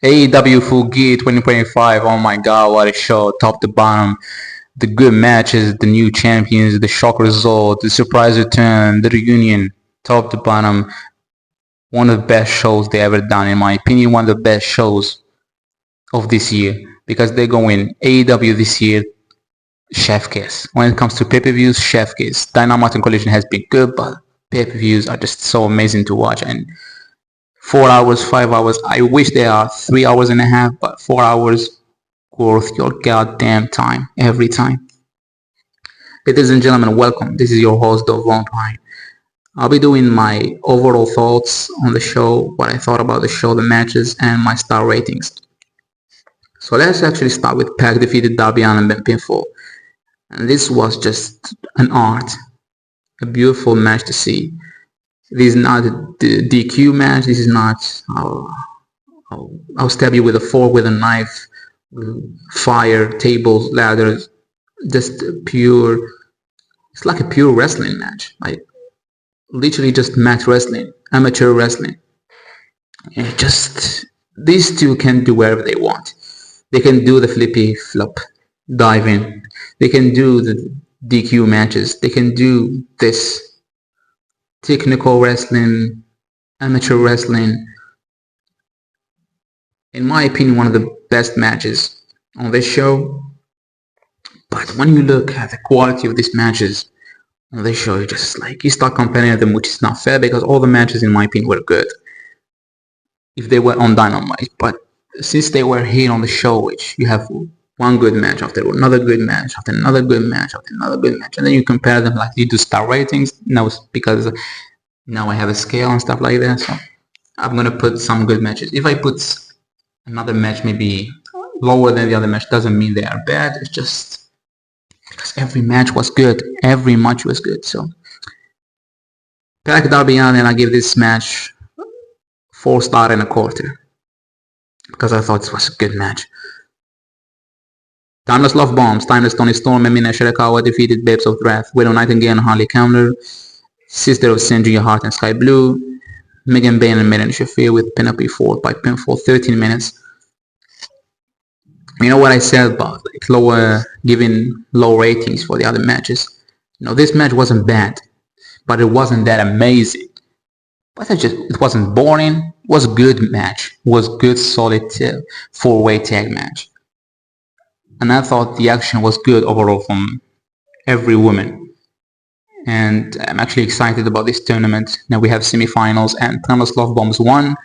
AEW Full Gear 2025. Oh my god, what a show! Top to bottom. The good matches, the new champions, the shock result, the surprise return, the reunion. Top to bottom. One of the best shows they ever done, in my opinion. One of the best shows of this year. Because they're going AEW this year, chef kiss. When it comes to pay-per-views, chef kiss. Dynamite and Collision has been good, but pay-per-views are just so amazing to watch. And 4 hours, 5 hours. I wish they are 3 hours and a half, but 4 hours worth your goddamn time every time. Ladies and gentlemen, welcome. This is your host, Dov Vampire. I'll be doing my overall thoughts on the show, what I thought about the show, the matches, and my star ratings. So let's actually start with Pac defeated Darby Allin and Pinfall. And this was just an art, a beautiful match to see. This is not a DQ match. This is not I'll stab you with a fork, with a knife, fire, tables, ladders. Just pure. It's like a pure wrestling match. Like literally just match wrestling, amateur wrestling. And just these two can do whatever they want. They can do the flippy flop, dive in. They can do the DQ matches. They can do this. Technical wrestling, amateur wrestling. In my opinion, one of the best matches on this show. But when you look at the quality of these matches on this show, you start comparing them, which is not fair because all the matches, in my opinion, were good if they were on Dynamite. But since they were here on the show, which you have one good match after another good match after another good match after another good match, and then you compare them like you do star ratings. Now it's because now I have a scale and stuff like that, so I'm gonna put some good matches. If I put another match maybe lower than the other match, doesn't mean they are bad. It's just because every match was good. Every match was good. So Pac Darby Allin, I give this match 4 stars and a quarter because I thought it was a good match. Timeless Love Bombs, Timeless Tony Storm and Mina Shirakawa defeated Babes of Wrath, Widow Nightingale and Harley Kamler, Sister of Sin, Junior Hart and Sky Blue, Megan Bayne and Megan Shafir with Penelope Ford by pinfall, 13 minutes. You know what I said about giving low ratings for the other matches? This match wasn't bad, but it wasn't that amazing. But it wasn't boring. It was a good match. It was good, solid 4-way tag match. And I thought the action was good overall from every woman. And I'm actually excited about this tournament. Now we have semifinals and Timeless Love Bombs won.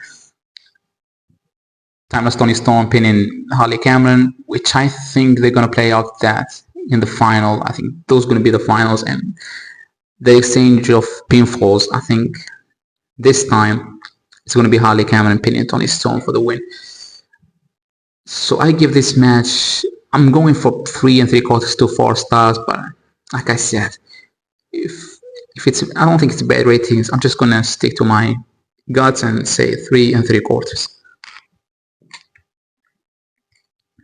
Timeless Tony Storm pinning Harley Cameron, which I think they're going to play out that in the final. I think those are going to be the finals. And the exchange of pinfalls, I think this time it's going to be Harley Cameron pinning Tony Storm for the win. So I give this match, I'm going for 3 3/4 to 4 stars, but like I said, if it's, I don't think it's bad ratings. I'm just gonna stick to my guts and say 3 3/4.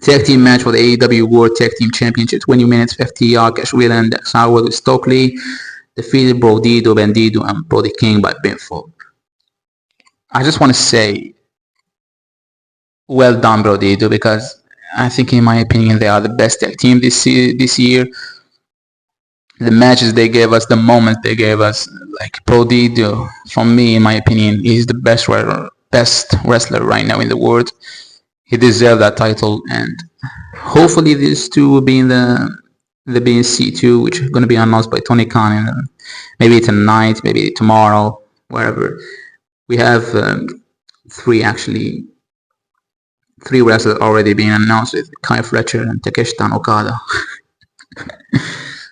Tag team match for the AEW World Tag Team Championship, 20 minutes, FTR, Cash Wheeler and Dax Howard with Stokely defeated Brodido, Bandido, and Brody King by pinfall. I just want to say, well done, Brodido, because I think, in my opinion, they are the best tag team this year. The matches they gave us, the moments they gave us, like Brodido, from me, in my opinion, is the best wrestler right now in the world. He deserved that title, and hopefully these two will be in the BNC2, which is going to be announced by Tony Khan, and maybe tonight, maybe tomorrow, wherever. We have 3 wrestlers already being announced with Kai Fletcher and Takeshi Okada.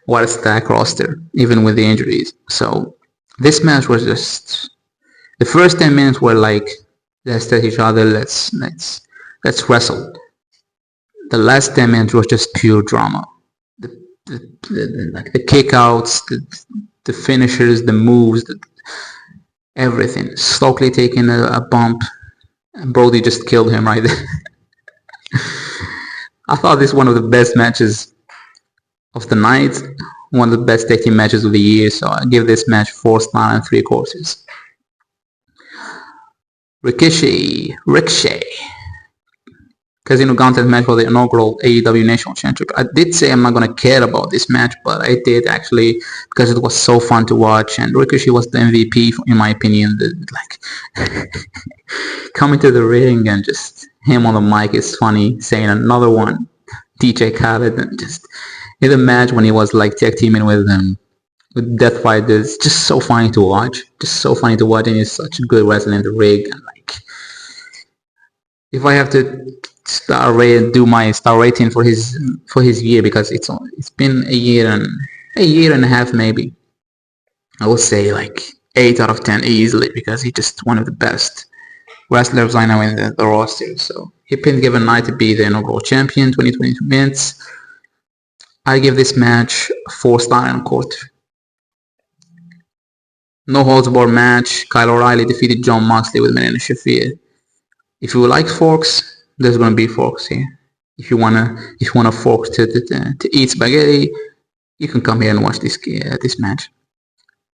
What a stacked roster, even with the injuries. So this match was just, the first 10 minutes were like, let's test each other, let's wrestle. The last 10 minutes was just pure drama. The kickouts, the finishers, the moves, everything. Stokely taking a bump, and Brody just killed him right there. I thought this was one of the best matches of the night, one of the best tag team matches of the year, so I give this match 4 stars and 3/4. Ricochet Casino Gauntlet match for the inaugural AEW National Championship. I did say I'm not gonna care about this match, but I did actually because it was so fun to watch, and Ricochet was the MVP in my opinion. Like coming to the ring and just him on the mic is funny, saying another one, DJ Khaled, and just in the match when he was like tag teaming with Death Fighters, just so funny to watch, and he's such a good wrestler in the ring, and like if I have to do my star rating for his year, because it's been a year and a half maybe, I would say like 8 out of 10 easily, because he's just one of the best wrestlers I know in the roster. So he been given night to be the inaugural champion, 2022 minutes. I give this match 4 stars and a quarter. No holds barred match. Kyle O'Reilly defeated Jon Moxley with Menino Shafir. If you like forks, there's gonna be forks here. If you wanna forks to eat spaghetti, you can come here and watch this match.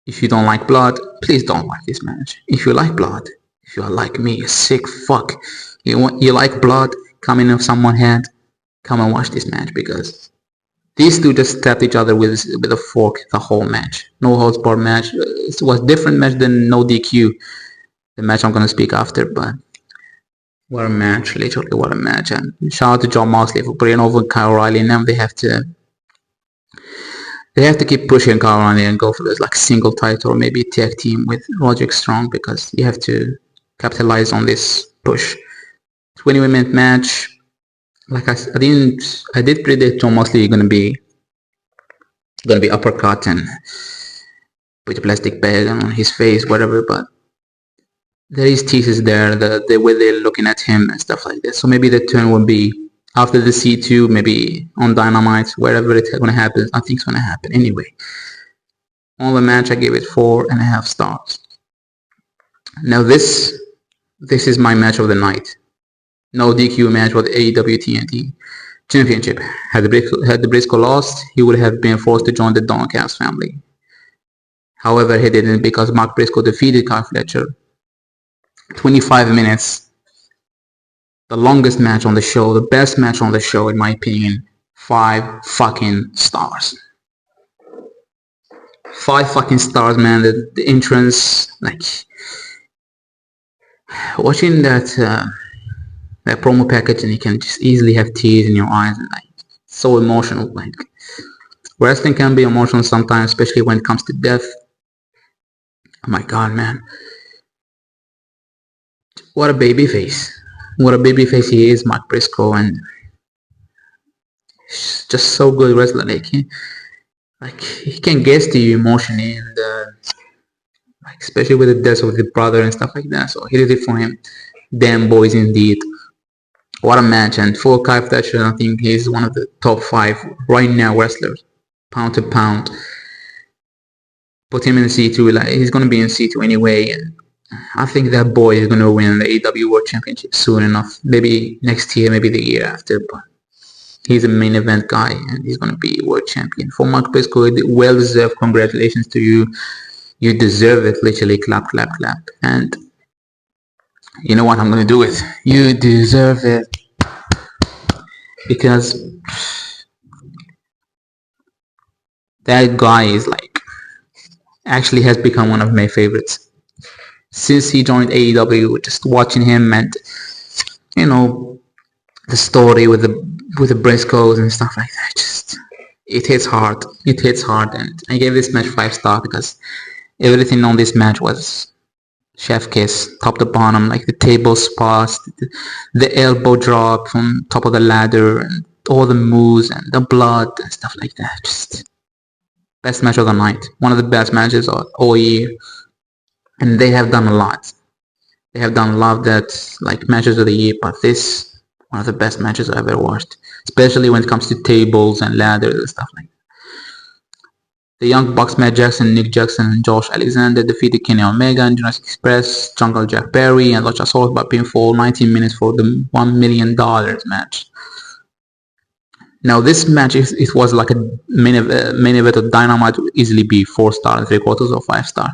If you don't like blood, please don't watch this match. If you like blood, if you are like me, a sick fuck, you like blood coming off someone's head, come and watch this match, because these two just stabbed each other with a fork the whole match. No holds barred match. It was a different match than no DQ, the match I'm gonna speak after, but what a match, literally what a match. And shout out to Jon Moxley for putting over Kyle O'Reilly. Now they have to keep pushing Kyle O'Reilly and go for this like single title or maybe tag team with Roderick Strong, because you have to capitalize on this push. 20-minute match. Like I did predict Jon Moxley gonna be uppercut and put a plastic bag on his face, whatever, but there is teases there, the way they're looking at him and stuff like that. So maybe the turn will be after the C2, maybe on Dynamite, wherever it's gonna happen. I think it's gonna happen anyway. On the match, I gave it 4.5 stars. Now this is my match of the night. No DQ match for the AEW TNT Championship. Had the Briscoe lost, he would have been forced to join the Don Callis family. However, he didn't, because Mark Briscoe defeated Kyle Fletcher. 25 minutes. The longest match on the show, the best match on the show in my opinion. 5 fucking stars. 5 fucking stars, man. The entrance, like watching that promo package, and you can just easily have tears in your eyes, and like so emotional. Like wrestling can be emotional sometimes, especially when it comes to death. Oh my god, man. What a babyface. What a babyface he is, Mark Briscoe, and he's just so good wrestler. Like he can get to you emotionally, and like especially with the death of the brother and stuff like that. So he did it for him. Damn boys indeed. What a match. And for Kyle Fletcher, I think he's one of the top 5 right now wrestlers, pound to pound. Put him in C2, like he's gonna be in C2 anyway, and I think that boy is gonna win the AEW World Championship soon enough. Maybe next year, maybe the year after, but he's a main event guy and he's gonna be world champion. For Mark Briscoe, well deserved. Congratulations to you. You deserve it. Literally, clap, clap, clap. And you know what I'm gonna do with? You deserve it. Because that guy is like actually has become one of my favorites since he joined AEW. Just watching him, and you know the story with the Briscoes and stuff like that, just it hits hard. It hits hard, and I gave this match 5 stars because everything on this match was chef kiss, top to bottom. Like the table spots, the elbow drop from top of the ladder, and all the moves and the blood and stuff like that. Just best match of the night. One of the best matches all year. And they have done a lot. They have done a lot of that, like matches of the year, but this one of the best matches I've ever watched. Especially when it comes to tables and ladders and stuff like that. The Young Bucks, Matt Jackson, Nick Jackson, and Josh Alexander defeated Kenny Omega and Jurassic Express, Jungle Jack Perry, and Luchasaurus by pinfall, 19 minutes for the $1 million match. Now this match, it was like a main event of Dynamite, would easily be 4 stars, 3/4 or 5 stars.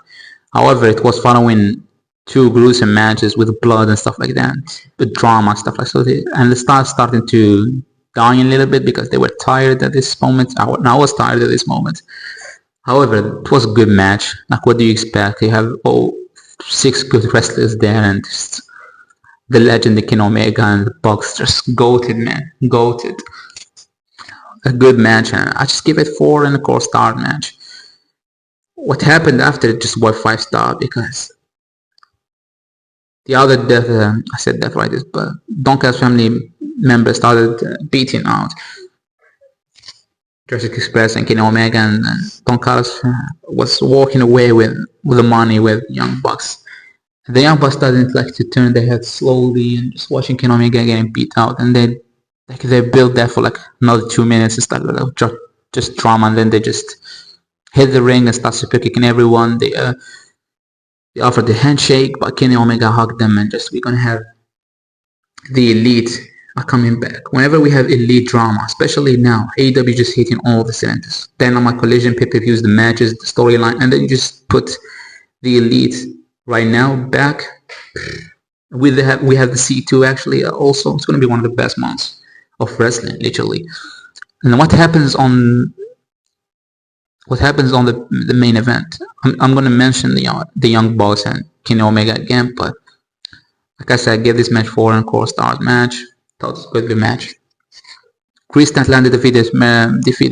However, it was following two gruesome matches with blood and stuff like that, with drama stuff like so. And the stars starting to dying a little bit because they were tired at this moment. I was tired at this moment. However, it was a good match. Like, what do you expect? You have six good wrestlers there, and just the legend, the Ken Omega, and the Bucks, just goated, man, goated. A good match, and I just give it 4.25 star match. What happened after it just was 5 star because the other death, I said death right, but Donka's family members started beating out Jurassic Express and Kenny Omega, and Don Carlos was walking away with the money with Young Bucks. The Young Bucks started like to turn their heads slowly and just watching Kenny Omega getting beat out, and they built that for like another 2 minutes. It's like just drama, and then they just hit the ring and start super kicking everyone. They offered the handshake, but Kenny Omega hugged them, and just we're gonna have the Elite are coming back. Whenever we have elite drama, especially now, AEW just hitting all the cylinders. Dynamite Collision, pay-per-views, the matches, the storyline, and then you just put the Elite right now back. We have the C2 actually also. It's going to be one of the best months of wrestling, literally. And what happens on the main event? I'm going to mention the Young Bucks and Kenny Omega again, but like I said, I gave this match 4.25 stars match. Thought it was a good match. Chris Statlander defeated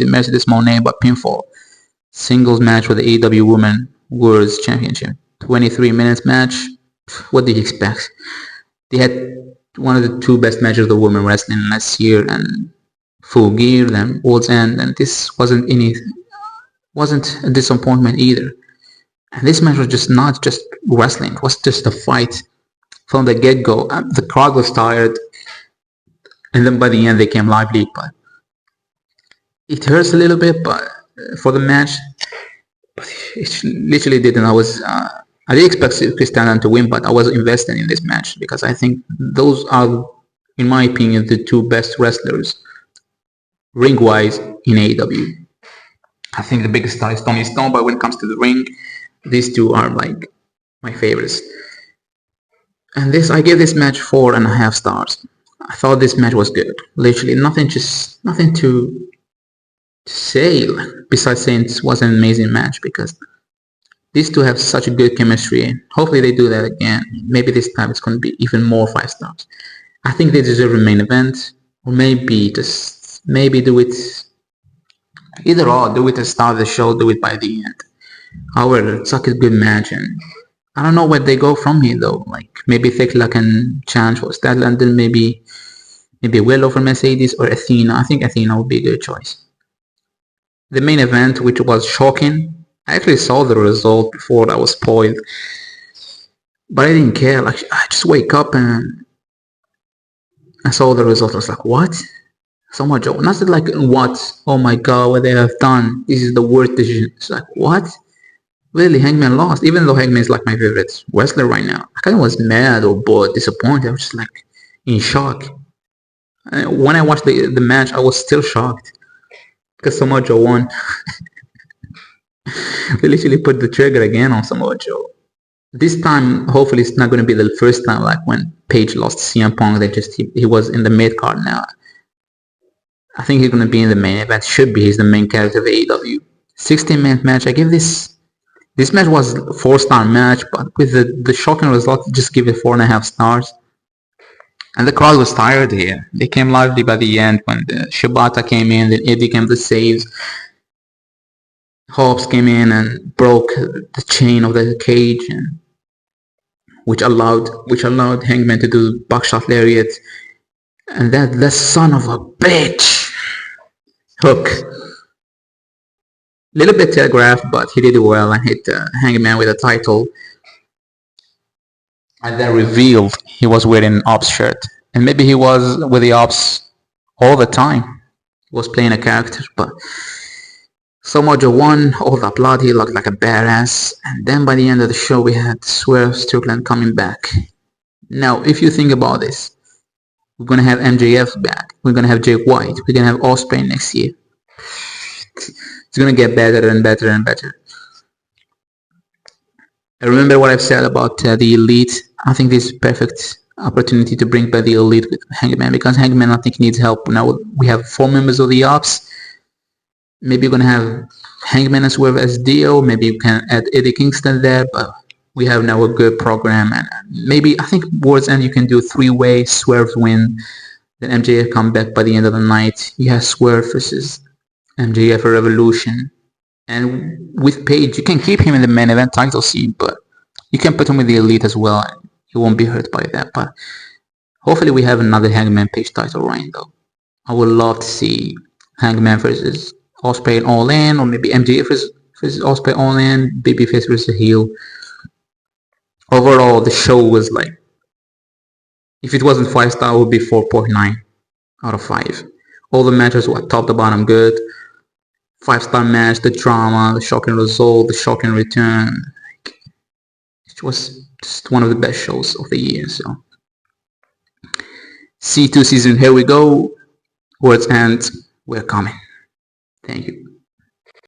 Mercedes Moné by pinfall. Singles match with the AEW Women World Championship. 23 minutes match. What do you expect? They had one of the two best matches of the women wrestling last year, and Full Gear, then World's End, and this wasn't a disappointment either. And this match was just not just wrestling; it was just a fight from the get-go. The crowd was tired. And then by the end they came lively, but it hurts a little bit, but for the match, but it literally didn't. I did expect Christian to win, but I was invested in this match because I think those are, in my opinion, the two best wrestlers ring-wise in AEW. I think the biggest star is Tony Storm, but when it comes to the ring, these two are like my favorites. And I gave this match 4.5 stars. I thought this match was good. Literally nothing to say besides saying it was an amazing match, because these two have such a good chemistry. Hopefully they do that again. Maybe this time it's going to be even more 5 stars. I think they deserve a main event, or maybe do it either or. Do it at the start of the show, do it by the end. However, it's such a good match, and I don't know where they go from here though. Like maybe Thekla can challenge for Statlander, maybe Willow for Mercedes, or Athena. I think Athena would be a good choice. The main event, which was shocking, I actually saw the result before I was spoiled, but I didn't care. Like I just wake up and I saw the result. I was like, what? Samoa Joe. Not like what? Oh my god, what they have done. This is the worst decision. It's like, what? Really, Hangman lost, even though Hangman is like my favorite wrestler right now. I kind of was mad or bored, disappointed. I was just like in shock. When I watched the match, I was still shocked because Samoa Joe won. We literally put the trigger again on Samoa Joe. This time, hopefully, it's not going to be the first time like when Page lost CM Punk. He was in the mid card now. I think he's going to be in the main event. Should be. He's the main character of AEW. 16-minute match. I give this match was a 4-star match, but with the shocking result, just give it 4.5 stars. And the crowd was tired here. They came lively by the end when the Shibata came in, then Eddie came to saves. Hobbs came in and broke the chain of the cage, which allowed Hangman to do buckshot lariat. And that son of a bitch Hook. Little bit telegraphed, but he did it well and hit Hangman with a title. And then revealed he was wearing an Ops shirt. And maybe he was with the Ops all the time. He was playing a character, but Samoa Joe won, all the blood, he looked like a badass. And then by the end of the show, we had Swerve Strickland coming back. Now, if you think about this, we're going to have MJF back. We're going to have Jake White. We're going to have Ospreay next year. It's going to get better and better and better. I remember what I've said about the Elite. I think this is perfect opportunity to bring back the Elite with Hangman, because Hangman I think needs help. Now we have 4 members of the Ops. Maybe you're gonna have Hangman as well as Dio. Maybe you can add Eddie Kingston there, but we have now a good program. And maybe I think World's End you can do a 3-way Swerve win. Then MJF come back by the end of the night. You have Swerve versus MJF a Revolution. And with Page, you can keep him in the main event title scene, but you can put him with the Elite as well. He won't be hurt by that. But hopefully we have another Hangman Page title reign though. I would love to see Hangman versus Ospreay All In, or maybe MJF versus Ospreay All In, Babyface versus heel. Overall, the show was like, if it wasn't 5-star, it would be 4.9 out of 5. All the matches were top to bottom good. 5-star match, the drama, the shocking result, the shocking return. It was just one of the best shows of the year. So C2 season, here we go. Words End, we're coming. Thank you.